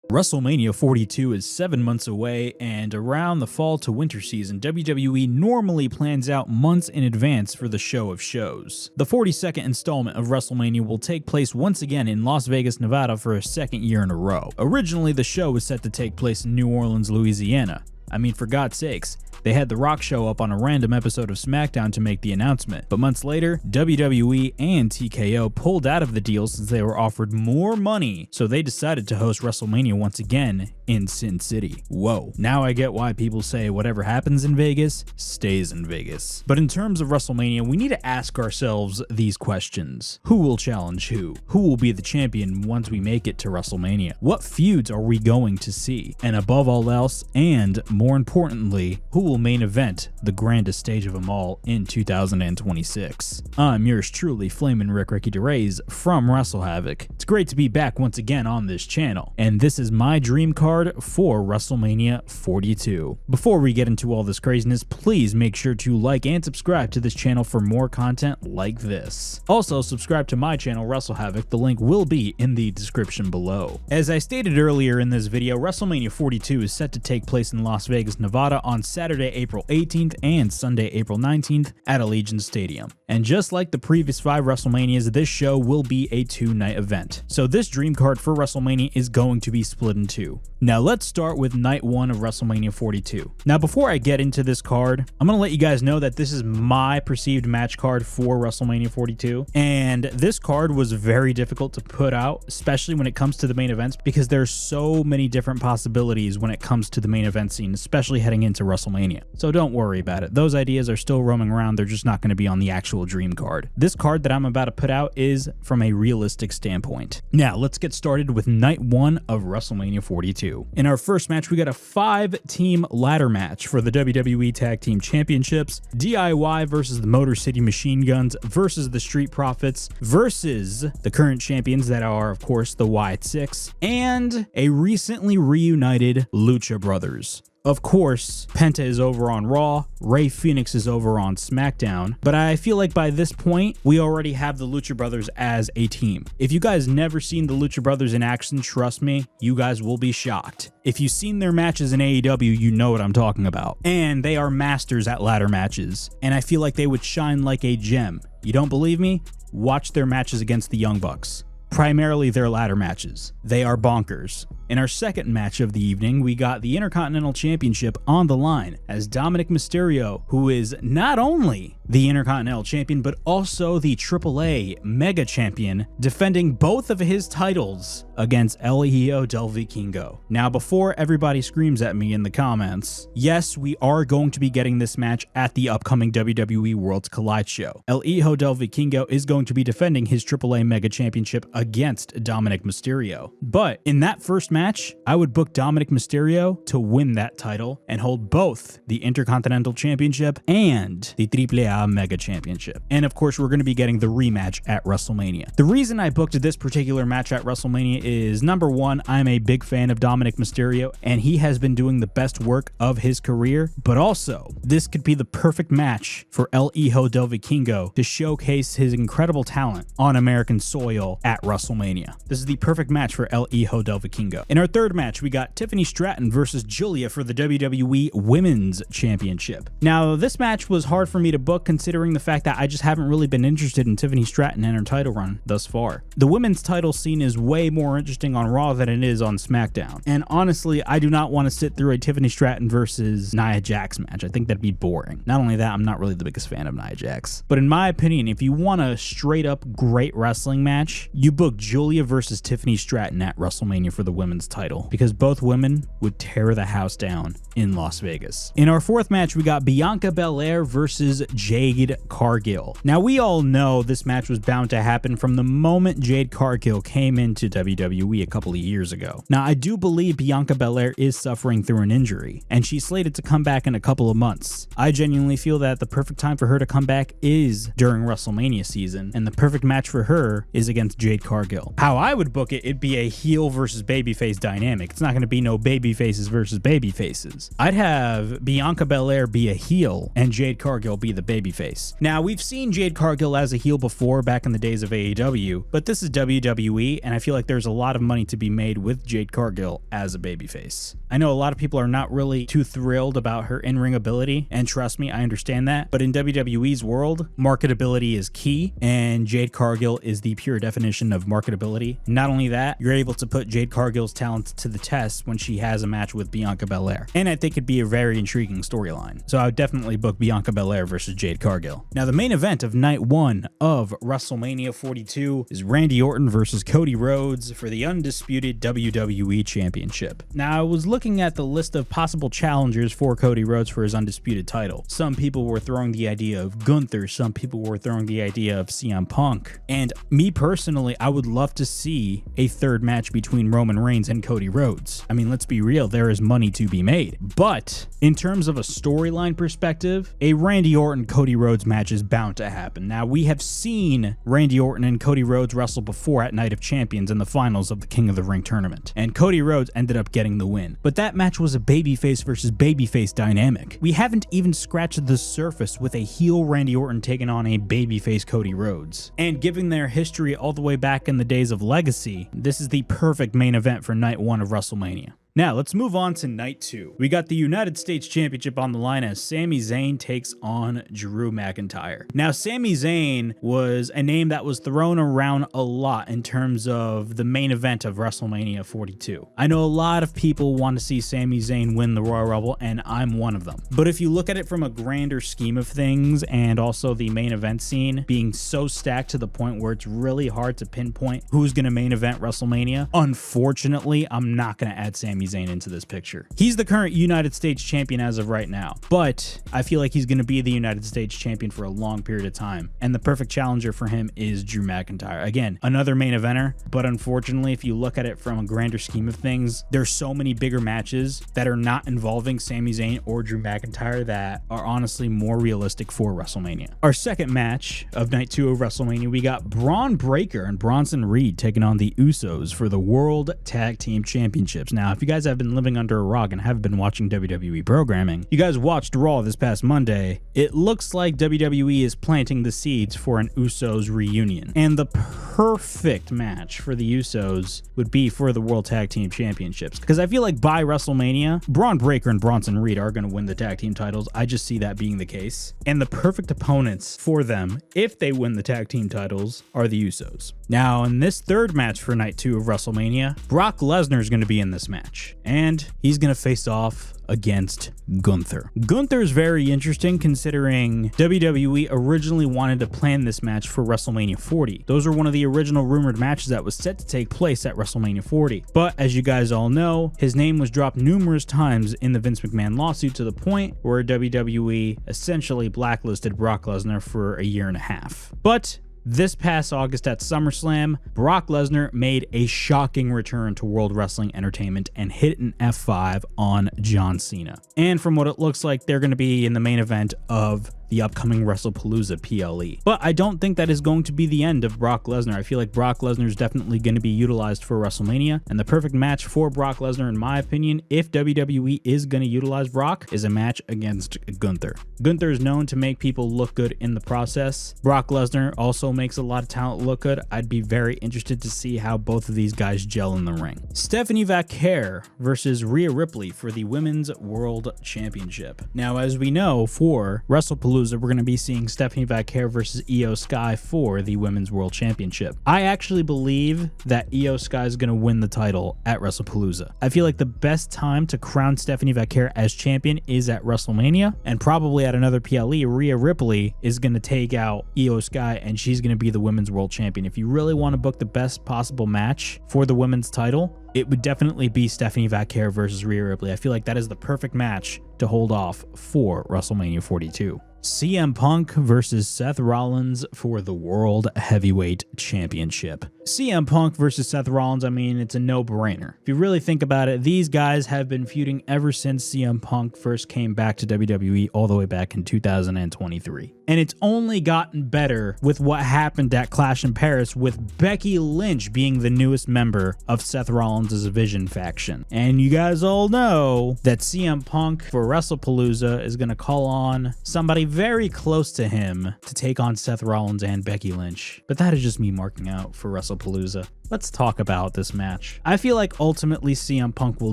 WrestleMania 42 is 7 months away, and around the fall to winter season, WWE normally plans out months in advance for the show of shows. The 42nd installment of WrestleMania will take place once again in Las Vegas, Nevada for a second year in a row. Originally, the show was set to take place in New Orleans, Louisiana. I mean, for God's sakes, they had The Rock show up on a random episode of SmackDown to make the announcement. But months later, WWE and TKO pulled out of the deal since they were offered more money, so they decided to host WrestleMania once again in Sin City. Whoa. Now I get why people say whatever happens in Vegas stays in Vegas. But in terms of WrestleMania, we need to ask ourselves these questions. Who will challenge who? Who will be the champion once we make it to WrestleMania? What feuds are we going to see? And above all else, and more importantly, who will main event the grandest stage of them all in 2026? I'm yours truly, Flamin' Ricky DeRays from Wrestle Havoc. It's great to be back once again on this channel, and this is my dream card for WrestleMania 42. Before we get into all this craziness, please make sure to like and subscribe to this channel for more content like this. Also, subscribe to my channel, Wrestle Havoc. The link will be in the description below. As I stated earlier in this video, WrestleMania 42 is set to take place in Las Vegas, Nevada on Saturday, April 18th and Sunday, April 19th at Allegiant Stadium. And just like the previous 5 WrestleManias, this show will be a 2-night event. So this dream card for WrestleMania is going to be split in 2. Now let's start with night 1 of WrestleMania 42. Now before I get into this card, I'm going to let you guys know that this is my perceived match card for WrestleMania 42. And this card was very difficult to put out, especially when it comes to the main events, because there's so many different possibilities when it comes to the main event scene, especially heading into WrestleMania. So don't worry about it. Those ideas are still roaming around. They're just not going to be on the actual dream card. This card that I'm about to put out is from a realistic standpoint. Now let's get started with night 1 of WrestleMania 42. In our first match, we got a 5-team ladder match for the WWE Tag Team Championships. DIY versus the Motor City Machine Guns versus the Street Profits versus the current champions that are, of course, the Wyatt Six and a recently reunited Lucha Brothers. Of course, Penta is over on Raw, Rey Fenix is over on SmackDown, but I feel like by this point, we already have the Lucha Brothers as a team. If you guys never seen the Lucha Brothers in action, trust me, you guys will be shocked. If you've seen their matches in AEW, you know what I'm talking about. And they are masters at ladder matches, and I feel like they would shine like a gem. You don't believe me? Watch their matches against the Young Bucks. Primarily their ladder matches. They are bonkers. In our second match of the evening, we got the Intercontinental Championship on the line as Dominic Mysterio, who is not only the Intercontinental Champion, but also the AAA Mega Champion, defending both of his titles against El Hijo del Vikingo. Now, before everybody screams at me in the comments, yes, we are going to be getting this match at the upcoming WWE Worlds Collide show. El Hijo del Vikingo is going to be defending his AAA Mega Championship against Dominic Mysterio. But in that first match, I would book Dominic Mysterio to win that title and hold both the Intercontinental Championship and the AAA Mega Championship. And of course, we're going to be getting the rematch at WrestleMania. The reason I booked this particular match at WrestleMania is, number one, I'm a big fan of Dominic Mysterio, and he has been doing the best work of his career, but also, this could be the perfect match for El Hijo del Vikingo to showcase his incredible talent on American soil at WrestleMania. This is the perfect match for El Hijo del Vikingo. In our third match, we got Tiffany Stratton versus Julia for the WWE Women's Championship. Now, this match was hard for me to book considering the fact that I just haven't really been interested in Tiffany Stratton and her title run thus far. The women's title scene is way more interesting on Raw than it is on SmackDown. And honestly, I do not want to sit through a Tiffany Stratton versus Nia Jax match. I think that'd be boring. Not only that, I'm not really the biggest fan of Nia Jax. But in my opinion, if you want a straight up great wrestling match, you book Julia versus Tiffany Stratton at WrestleMania for the women's title, because both women would tear the house down in Las Vegas. In our fourth match, we got Bianca Belair versus Jade Cargill. Now, we all know this match was bound to happen from the moment Jade Cargill came into WWE a couple of years ago. Now, I do believe Bianca Belair is suffering through an injury, and she's slated to come back in a couple of months. I genuinely feel that the perfect time for her to come back is during WrestleMania season, and the perfect match for her is against Jade Cargill. How I would book it, it'd be a heel versus babyface dynamic. It's not going to be no babyfaces versus babyfaces. I'd have Bianca Belair be a heel and Jade Cargill be the babyface. Now, we've seen Jade Cargill as a heel before back in the days of AEW, but this is WWE, and I feel like there's a lot of money to be made with Jade Cargill as a babyface. I know a lot of people are not really too thrilled about her in-ring ability, and trust me, I understand that, but in WWE's world, marketability is key, and Jade Cargill is the pure definition of marketability. Not only that, you're able to put Jade Cargill's talent to the test when she has a match with Bianca Belair, and I think it'd be a very intriguing storyline. So I would definitely book Bianca Belair versus Jade Cargill. Now, the main event of night 1 of WrestleMania 42 is Randy Orton versus Cody Rhodes for the undisputed WWE Championship. Now, I was looking at the list of possible challengers for Cody Rhodes for his undisputed title. Some people were throwing the idea of Gunther, some people were throwing the idea of CM Punk, and me personally, I would love to see a third match between Roman Reigns and Cody Rhodes. I mean, let's be real, there is money to be made. But in terms of a storyline perspective, a Randy Orton-Cody Rhodes match is bound to happen. Now, we have seen Randy Orton and Cody Rhodes wrestle before at Night of Champions in the finals of the King of the Ring tournament, and Cody Rhodes ended up getting the win. But that match was a babyface versus babyface dynamic. We haven't even scratched the surface with a heel Randy Orton taking on a babyface Cody Rhodes. And given their history all the way back in the days of Legacy, this is the perfect main event for night 1 of WrestleMania. Now, let's move on to night 2. We got the United States Championship on the line as Sami Zayn takes on Drew McIntyre. Now, Sami Zayn was a name that was thrown around a lot in terms of the main event of WrestleMania 42. I know a lot of people want to see Sami Zayn win the Royal Rumble, and I'm one of them. But if you look at it from a grander scheme of things, and also the main event scene being so stacked to the point where it's really hard to pinpoint who's going to main event WrestleMania, unfortunately, I'm not going to add Sami Zayn into this picture. He's the current United States champion as of right now, but I feel like he's going to be the United States champion for a long period of time, and the perfect challenger for him is Drew McIntyre. Again, another main eventer, but unfortunately, if you look at it from a grander scheme of things, there's so many bigger matches that are not involving Sami Zayn or Drew McIntyre that are honestly more realistic for WrestleMania. Our second match of night 2 of WrestleMania, we got Braun Breaker and Bronson Reed taking on the Usos for the World Tag Team Championships. Now, if you guys have been living under a rock and have been watching WWE programming, you guys watched Raw this past Monday. It looks like WWE is planting the seeds for an Usos reunion, and the perfect match for the Usos would be for the World Tag Team Championships, because I feel like by WrestleMania, Braun Breaker and Bronson Reed are going to win the tag team titles. I just see that being the case, and the perfect opponents for them, if they win the tag team titles, are the Usos. Now, in this third match for night 2 of WrestleMania, Brock Lesnar is going to be in this match, and he's going to face off against Gunther. Gunther is very interesting considering WWE originally wanted to plan this match for WrestleMania 40. Those are one of the original rumored matches that was set to take place at WrestleMania 40. But as you guys all know, his name was dropped numerous times in the Vince McMahon lawsuit to the point where WWE essentially blacklisted Brock Lesnar for a year and a half. But this past August at SummerSlam, Brock Lesnar made a shocking return to World Wrestling Entertainment and hit an F5 on John Cena. And from what it looks like, they're going to be in the main event of the upcoming WrestlePalooza PLE. But I don't think that is going to be the end of Brock Lesnar. I feel like Brock Lesnar is definitely going to be utilized for WrestleMania, and the perfect match for Brock Lesnar, in my opinion, if WWE is going to utilize Brock, is a match against Gunther. Gunther is known to make people look good in the process. Brock Lesnar also makes a lot of talent look good. I'd be very interested to see how both of these guys gel in the ring. Stephanie Vaquer versus Rhea Ripley for the Women's World Championship. Now, as we know, for WrestlePalooza, we're going to be seeing Stephanie Vaquer versus Io Sky for the Women's World Championship. I actually believe that Io Sky is going to win the title at WrestlePalooza. I feel like the best time to crown Stephanie Vaquer as champion is at WrestleMania, and probably at another PLE, Rhea Ripley is going to take out Io Sky, and she's going to be the Women's World Champion. If you really want to book the best possible match for the women's title, it would definitely be Stephanie Vaquer versus Rhea Ripley. I feel like that is the perfect match to hold off for WrestleMania 42. CM Punk versus Seth Rollins for the World Heavyweight Championship. CM Punk versus Seth Rollins, I mean, it's a no-brainer. If you really think about it, these guys have been feuding ever since CM Punk first came back to WWE all the way back in 2023. And it's only gotten better with what happened at Clash in Paris, with Becky Lynch being the newest member of Seth Rollins' Vision faction. And you guys all know that CM Punk for WrestlePalooza is going to call on somebody very close to him to take on Seth Rollins and Becky Lynch. But that is just me marking out for WrestlePalooza. Let's talk about this match. I feel like ultimately CM Punk will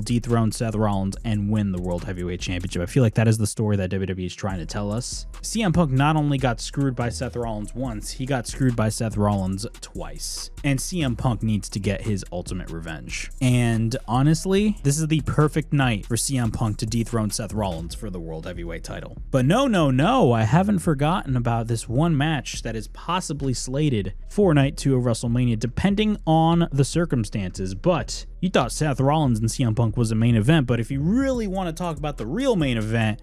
dethrone Seth Rollins and win the World Heavyweight Championship. I feel like that is the story that WWE is trying to tell us. CM Punk not only got screwed by Seth Rollins once, he got screwed by Seth Rollins twice. And CM Punk needs to get his ultimate revenge. And honestly, this is the perfect night for CM Punk to dethrone Seth Rollins for the World Heavyweight title. But no, I haven't forgotten about this one match that is possibly slated for Night 2 of WrestleMania, depending on the circumstances. But you thought Seth Rollins and CM Punk was a main event, but if you really want to talk about the real main event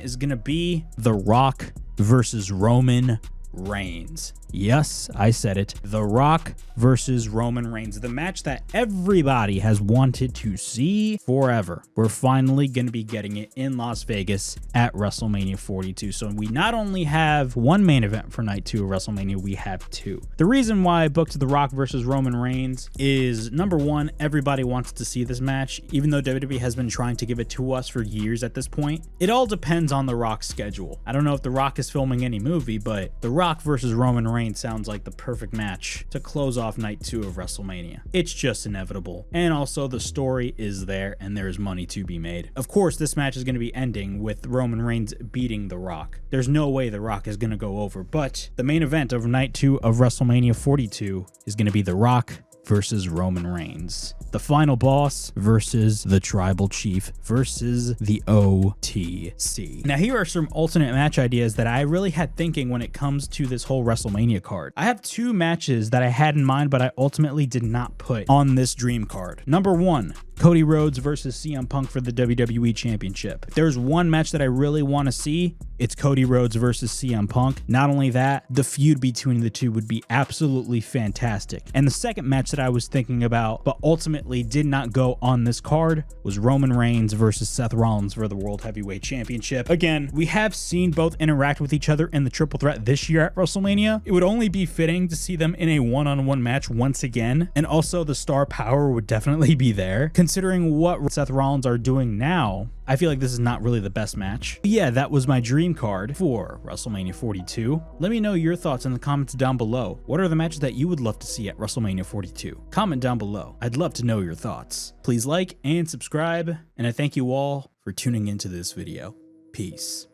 is going to be The Rock versus Roman Reigns. Yes, I said it. The Rock versus Roman Reigns, the match that everybody has wanted to see forever. We're finally going to be getting it in Las Vegas at WrestleMania 42. So we not only have one main event for Night 2 of WrestleMania, we have two. The reason why I booked The Rock versus Roman Reigns is, number one, everybody wants to see this match, even though WWE has been trying to give it to us for years at this point. It all depends on The Rock's schedule. I don't know if The Rock is filming any movie, but The Rock versus Roman Reigns sounds like the perfect match to close off Night 2 of WrestleMania. It's just inevitable. And also the story is there and there is money to be made. Of course, this match is going to be ending with Roman Reigns beating The Rock. There's no way The Rock is going to go over, but the main event of Night 2 of WrestleMania 42 is going to be The Rock versus Roman Reigns. The final boss versus the Tribal Chief versus the OTC. Now, here are some alternate match ideas that I really had thinking when it comes to this whole WrestleMania card. I have two matches that I had in mind, but I ultimately did not put on this dream card. Number one, Cody Rhodes versus CM Punk for the WWE Championship. If there's one match that I really want to see, it's Cody Rhodes versus CM Punk. Not only that, the feud between the two would be absolutely fantastic. And the second match that I was thinking about, but ultimately did not go on this card, was Roman Reigns versus Seth Rollins for the World Heavyweight Championship. Again, we have seen both interact with each other in the triple threat this year at WrestleMania. It would only be fitting to see them in a one-on-one match once again. And also the star power would definitely be there. Considering what Seth Rollins are doing now, I feel like this is not really the best match. But yeah, that was my dream card for WrestleMania 42. Let me know your thoughts in the comments down below. What are the matches that you would love to see at WrestleMania 42? Comment down below. I'd love to know your thoughts. Please like and subscribe, and I thank you all for tuning into this video. Peace.